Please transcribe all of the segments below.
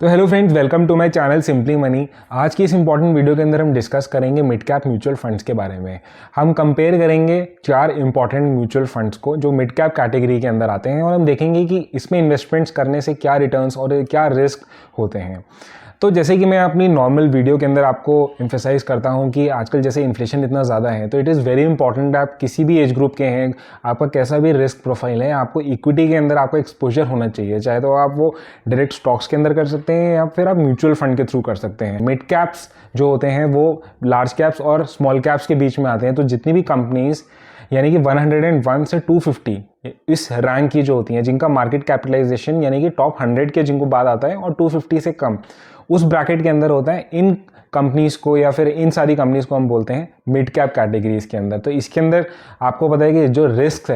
तो hello friends, welcome to my channel Simply Money. आज की इस इंपॉर्टेंट वीडियो के अंदर हम डिस्कस करेंगे मिड कैप म्यूचुअल फंड्स के बारे में। हम कंपेयर करेंगे 4 इंपॉर्टेंट म्यूचुअल फंड्स को जो मिड कैप कैटेगरी के अंदर आते हैं और हम देखेंगे कि इसमें इन्वेस्टमेंट्स करने से क्या रिटर्न्स और क्या रिस्क होते हैं। तो जैसे कि मैं अपनी नॉर्मल वीडियो के अंदर आपको एम्फेसाइज करता हूं कि आजकल जैसे इन्फ्लेशन इतना ज़्यादा है तो इट इज़ वेरी इंपॉर्टेंट, आप किसी भी एज ग्रुप के हैं, आपका कैसा भी रिस्क प्रोफाइल है, आपको इक्विटी के अंदर आपका एक्सपोजर होना चाहिए। चाहे तो आप वो डायरेक्ट स्टॉक्स के अंदर कर सकते हैं या फिर आप म्यूचुअल फंड के थ्रू कर सकते हैं। मिड कैप्स जो होते हैं वो लार्ज कैप्स और स्मॉल कैप्स के बीच में आते हैं। तो जितनी भी कंपनीज यानी कि 101 से 250 इस रैंक की जो होती हैं, जिनका मार्केट कैपिटलाइजेशन यानी कि टॉप 100 के जिनको बाद आता है और 250 से कम उस ब्रैकेट के अंदर होता है, इन कंपनीज को या फिर इन सारी कंपनीज को हम बोलते हैं मिड कैप कैटेगरीज के अंदर। तो इसके अंदर आपको पता है कि जो रिस्क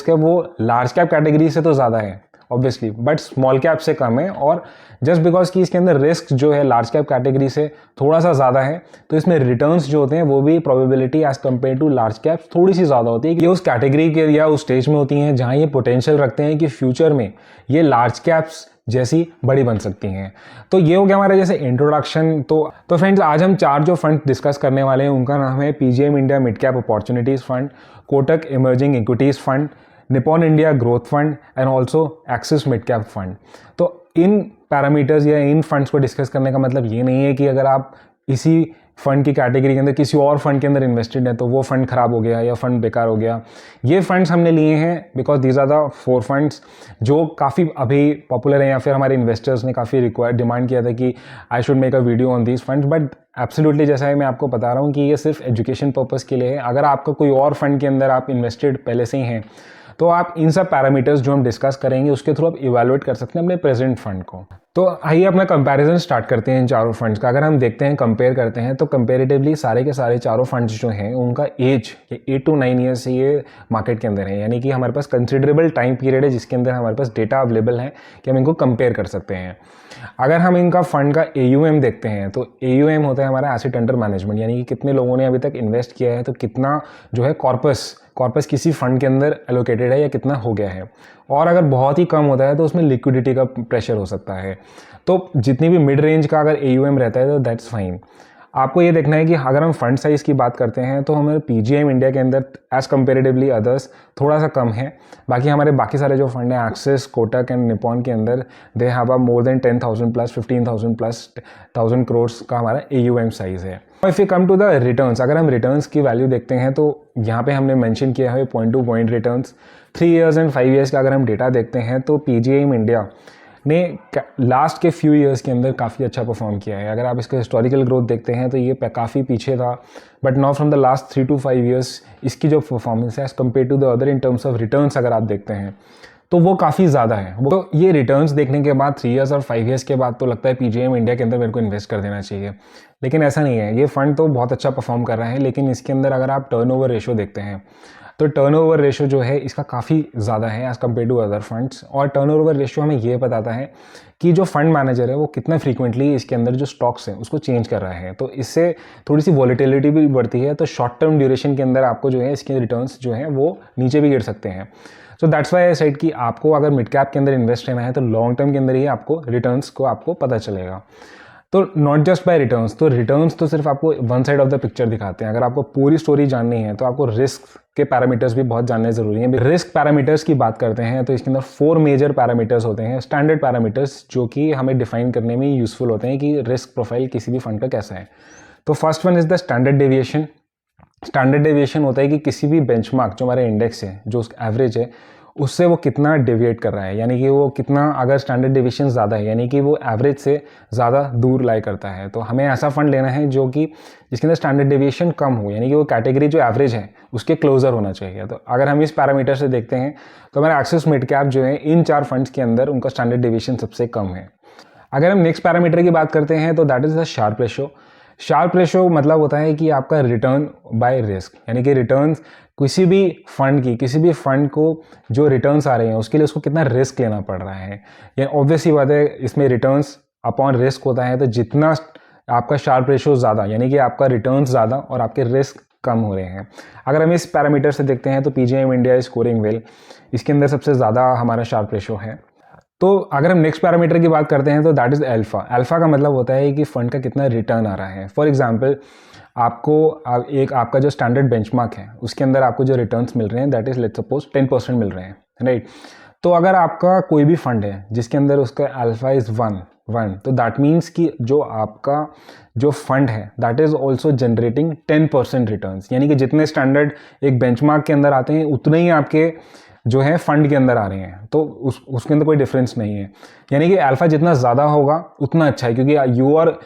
है वो लार्ज कैप कैटेगरी से तो ज़्यादा है ऑब्वियसली, बट स्मॉल कैप से कम है। और जस्ट बिकॉज कि इसके अंदर रिस्क जो है लार्ज कैप कैटेगरी से थोड़ा सा ज़्यादा है तो इसमें रिटर्न्स जो होते हैं वो भी probability as compare to large cap थोड़ी सी ज़्यादा होती है कि ये उस कैटेगरी के या उस स्टेज में होती हैं जहाँ ये पोटेंशियल रखते हैं कि फ्यूचर में ये लार्ज कैप्स जैसी बड़ी बन सकती हैं। तो ये हो गया हमारा जैसे इंट्रोडक्शन। तो फ्रेंड्स, आज हम 4 जो फंड डिस्कस करने वाले हैं उनका नाम है PGM India mid cap opportunities fund, Kotak emerging equities fund, Nippon India growth fund and also axis mid cap fund. तो इन पैरामीटर्स या इन फंड्स को डिस्कस करने का मतलब ये नहीं है कि अगर आप इसी फंड की कैटेगरी के अंदर किसी और फंड के अंदर इन्वेस्टेड है तो वो फंड खराब हो गया या फंड बेकार हो गया। ये फंड्स हमने लिए हैं because these are the 4 funds जो काफ़ी अभी पॉपुलर हैं या फिर हमारे इन्वेस्टर्स ने काफ़ी डिमांड किया था कि I should make a video on these funds. But absolutely जैसा है मैं आपको बता रहा हूँ कि ये सिर्फ एजुकेशन पर्पज़ के लिए है। अगर आपका कोई और फंड के अंदर आप इन्वेस्टेड पहले से ही हैं तो आप इन सब पैरामीटर्स जो हम डिस्कस करेंगे उसके थ्रू आप इवैल्यूएट कर सकते हैं अपने प्रेजेंट फंड को। तो आइए अपना कंपैरिजन स्टार्ट करते हैं इन चारों फंड्स का। अगर हम देखते हैं, कंपेयर करते हैं तो कंपेरेटिवली सारे के सारे चारों फंड्स जो हैं उनका एज 8 to 9 ईयर्स से ये मार्केट के अंदर है, यानी कि हमारे पास कंसिडरेबल टाइम पीरियड है जिसके अंदर हमारे पास डेटा अवेलेबल है कि हम इनको कंपेयर कर सकते हैं। अगर हम इनका फंड का AUM देखते हैं तो AUM होता है हमारा एसेट अंडर मैनेजमेंट, यानी कि कितने लोगों ने अभी तक इन्वेस्ट किया है, तो कितना जो है कॉर्पस किसी फंड के अंदर एलोकेटेड है या कितना हो गया है। और अगर बहुत ही कम होता है तो उसमें लिक्विडिटी का प्रेशर हो सकता है। तो जितनी भी मिड रेंज का अगर AUM रहता है तो दैट्स फाइन। आपको ये देखना है कि अगर हम फंड साइज़ की बात करते हैं तो हमारे पीजीएम इंडिया के अंदर एज कंपेरेटिवली अदर्स थोड़ा सा कम है। बाकी सारे जो फंड हैं एक्सिस, कोटक एंड निपॉन के अंदर they have a more than 10,000 plus 15,000 plus 1,000 crore का हमारा AUM साइज़ है। If you come to the returns, अगर हम रिटर्न्स की वैल्यू देखते हैं तो यहाँ पे हमने मेंशन किया है point two point returns. 3 years and 5 years का अगर हम डेटा देखते हैं तो पीजीएम इंडिया ने लास्ट के फ्यू ईयर्स के अंदर काफ़ी अच्छा परफॉर्म किया है। अगर आप इसका हिस्टोरिकल ग्रोथ देखते हैं तो ये काफ़ी पीछे था, but now from the last 3 to 5 years इसकी जो परफॉर्मेंस है as compare to the other in terms of returns अगर आप देखते हैं तो वो काफ़ी ज़्यादा है। तो ये रिटर्न्स देखने के बाद 3 ईयर्स और 5 ईयर्स के बाद तो लगता है पीजीएम इंडिया के अंदर मेरे को इन्वेस्ट कर देना चाहिए, लेकिन ऐसा नहीं है। ये फंड तो बहुत अच्छा परफॉर्म कर रहा है, लेकिन इसके अंदर अगर आप टर्नओवर रेशो देखते हैं तो टर्नओवर रेशो जो है इसका काफ़ी ज़्यादा है as compare to other funds. और टर्नओवर रेशो हमें ये बताता है कि जो फंड मैनेजर है वो कितना फ्रीक्वेंटली इसके अंदर जो स्टॉक्स हैं उसको चेंज कर रहा है। तो इससे थोड़ी सी वॉलेटिलिटी भी बढ़ती है, तो शॉर्ट टर्म ड्यूरेशन के अंदर आपको जो है इसके रिटर्न्स जो हैं वो नीचे भी गिर सकते हैं। So that's why I said कि आपको अगर मिड कैप के अंदर इन्वेस्ट रहना है तो लॉन्ग टर्म के अंदर ही आपको रिटर्न्स को आपको पता चलेगा। तो नॉट जस्ट बाय रिटर्न्स, तो रिटर्न्स तो सिर्फ आपको one side of the picture दिखाते हैं। अगर आपको पूरी स्टोरी जाननी है तो आपको रिस्क के पैरामीटर्स भी बहुत जानने ज़रूरी हैं। रिस्क पैरामीटर्स की बात करते हैं तो इसके अंदर 4 मेजर पैरामीटर्स होते हैं, स्टैंडर्ड पैरामीटर्स, जो कि हमें डिफाइन करने में यूजफुल होते हैं कि रिस्क प्रोफाइल किसी भी फंड का कैसा है। तो first one is the standard deviation. Standard deviation होता है कि किसी भी बेंचमार्क जो हमारा इंडेक्स है, जो उसका एवरेज है, उससे वो कितना डेविएट कर रहा है, यानी कि वो कितना, अगर स्टैंडर्ड डेविएशन ज़्यादा है यानी कि वो एवरेज से ज़्यादा दूर लाई करता है, तो हमें ऐसा फंड लेना है जो कि जिसके अंदर स्टैंडर्ड डेविएशन कम हो, यानी कि वो कैटेगरी जो एवरेज है उसके क्लोजर होना चाहिए। तो अगर हम इस पैरामीटर से देखते हैं तो हमारा एक्सिस मिड कैप जो है इन 4 फंड्स के अंदर उनका स्टैंडर्ड डेविएशन सबसे कम है। अगर हम नेक्स्ट पैरामीटर की बात करते हैं तो that is the Sharpe ratio. Sharpe ratio मतलब होता है कि आपका रिटर्न बाय रिस्क, यानी कि रिटर्न्स किसी भी फंड को जो रिटर्न्स आ रहे हैं उसके लिए उसको कितना रिस्क लेना पड़ रहा है। ये ऑब्वियस ही बात है, इसमें रिटर्न्स अपॉन रिस्क होता है। तो जितना आपका शार्प रेशो ज़्यादा, यानी कि आपका रिटर्न्स ज़्यादा और आपके रिस्क कम हो रहे हैं। अगर हम इस पैरामीटर से देखते हैं तो PGM India is scoring well, इसके अंदर सबसे ज़्यादा हमारा शार्प रेशो है। तो अगर हम नेक्स्ट पैरामीटर की बात करते हैं तो दैट इज़ अल्फ़ा। अल्फ़ा का मतलब होता है कि फ़ंड का कितना रिटर्न आ रहा है। फॉर एग्जांपल आपका जो स्टैंडर्ड बेंचमार्क है उसके अंदर आपको जो रिटर्न्स मिल रहे हैं दैट इज़ लेट्स सपोज 10% मिल रहे हैं, राइट। तो अगर आपका कोई भी फंड है जिसके अंदर उसका अल्फ़ा इज़ वन, तो दैट मीन्स कि जो आपका जो फंड है that is also generating 10% returns, यानी कि जितने स्टैंडर्ड एक बेंचमार्क के अंदर आते हैं उतने ही आपके जो है फंड के अंदर आ रहे हैं। तो उसके अंदर कोई डिफरेंस नहीं है, यानी कि अल्फ़ा जितना ज़्यादा होगा उतना अच्छा है, क्योंकि your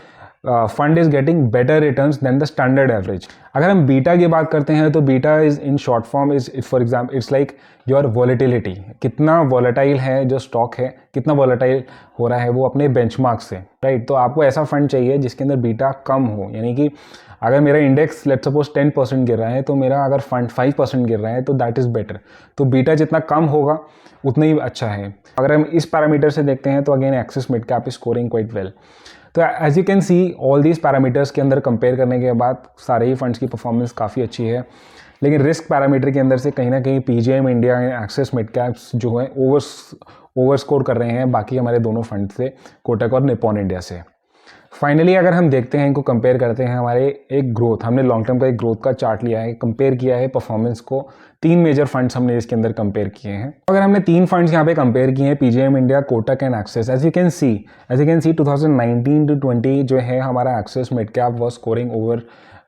fund is getting better returns than the standard average. अगर हम बीटा की बात करते हैं तो beta is in short form is for example it's like your volatility, कितना वॉलेटाइल है जो स्टॉक है, कितना वॉलेटाइल हो रहा है वो अपने बेंचमार्क से, राइट। तो आपको ऐसा फंड चाहिए जिसके अंदर बीटा कम हो, यानी कि अगर मेरा इंडेक्स लेट्स सपोज 10% गिर रहा है तो मेरा अगर फंड 5% गिर रहा है तो दैट इज़ बेटर। तो बीटा जितना कम होगा उतना ही अच्छा है। अगर हम इस पैरामीटर से देखते हैं तो again Axis mid cap is scoring quite well. तो as you can see all these parameters के अंदर कंपेयर करने के बाद सारे ही फंड्स की परफॉर्मेंस काफ़ी अच्छी है, लेकिन रिस्क पैरामीटर के अंदर से कहीं ना कहीं PGM India and axis mid caps जो है ओवर स्कोर कर रहे हैं बाकी हमारे दोनों फंड से, कोटक और निप्पॉन इंडिया से। फाइनली अगर हम देखते हैं इनको कंपेयर करते हैं हमारे एक ग्रोथ, हमने लॉन्ग टर्म का एक ग्रोथ का चार्ट लिया है, कंपेयर किया है परफॉर्मेंस को, 3 मेजर फंड्स हमने इसके अंदर कंपेयर किए हैं। अगर हमने 3 फंड्स यहाँ पे कंपेयर किए हैं PGIM India, Kotak and Axis, as you can see 2019 to 20 जो है हमारा Axis mid cap was scoring over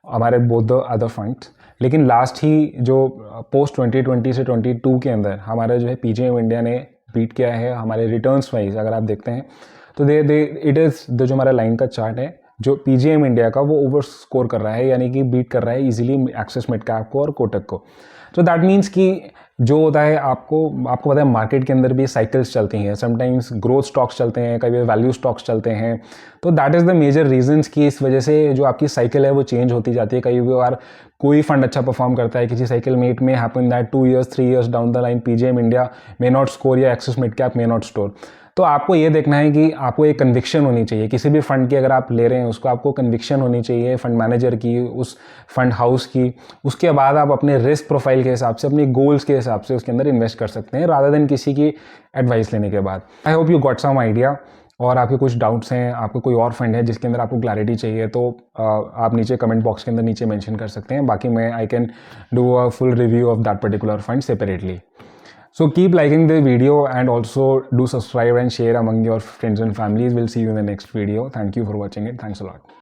हमारे बोथ द अदर फंड्स, लेकिन लास्ट ही जो पोस्ट 2020 से 22 के अंदर हमारा जो है पीजीएम इंडिया ने बीट किया है हमारे रिटर्न्स वाइज। अगर आप देखते हैं तो इट इज़ जो हमारा लाइन का चार्ट है जो पीजीएम इंडिया का वो ओवर स्कोर कर रहा है, यानी कि बीट कर रहा है इजीली एक्सिस मिड कैप को और कोटक को। तो दैट मीन्स कि जो होता है आपको पता है मार्केट के अंदर भी साइकिल्स चलती हैं, समटाइम्स ग्रोथ स्टॉक्स चलते हैं, कभी वैल्यू स्टॉक्स चलते हैं। तो that is the major reasons कि इस वजह से जो आपकी साइकिल है वो चेंज होती जाती है। कई बार कोई फंड अच्छा परफॉर्म करता है किसी साइकिल में, it may happen that 2 years 3 years down the line PGIM India may not score या Axis mid cap may not score. तो आपको ये देखना है कि आपको एक कन्विक्शन होनी चाहिए किसी भी फंड की, अगर आप ले रहे हैं उसको आपको कन्विक्शन होनी चाहिए फंड मैनेजर की, उस फंड हाउस की। उसके बाद आप अपने रिस्क प्रोफाइल के हिसाब से, अपनी गोल्स के हिसाब से उसके अंदर इन्वेस्ट कर सकते हैं रादर देन किसी की एडवाइस लेने के बाद। I hope you got some idea. और आपके कुछ डाउट्स हैं, आपको कोई और फंड है जिसके अंदर आपको क्लैरिटी चाहिए तो आप नीचे कमेंट बॉक्स के अंदर नीचे मेंशन कर सकते हैं। बाकी मैं I can do a full review of that particular fund separately. So keep liking the video and also do subscribe and share among your friends and families. We'll see you in the next video. Thank you for watching it. Thanks a lot.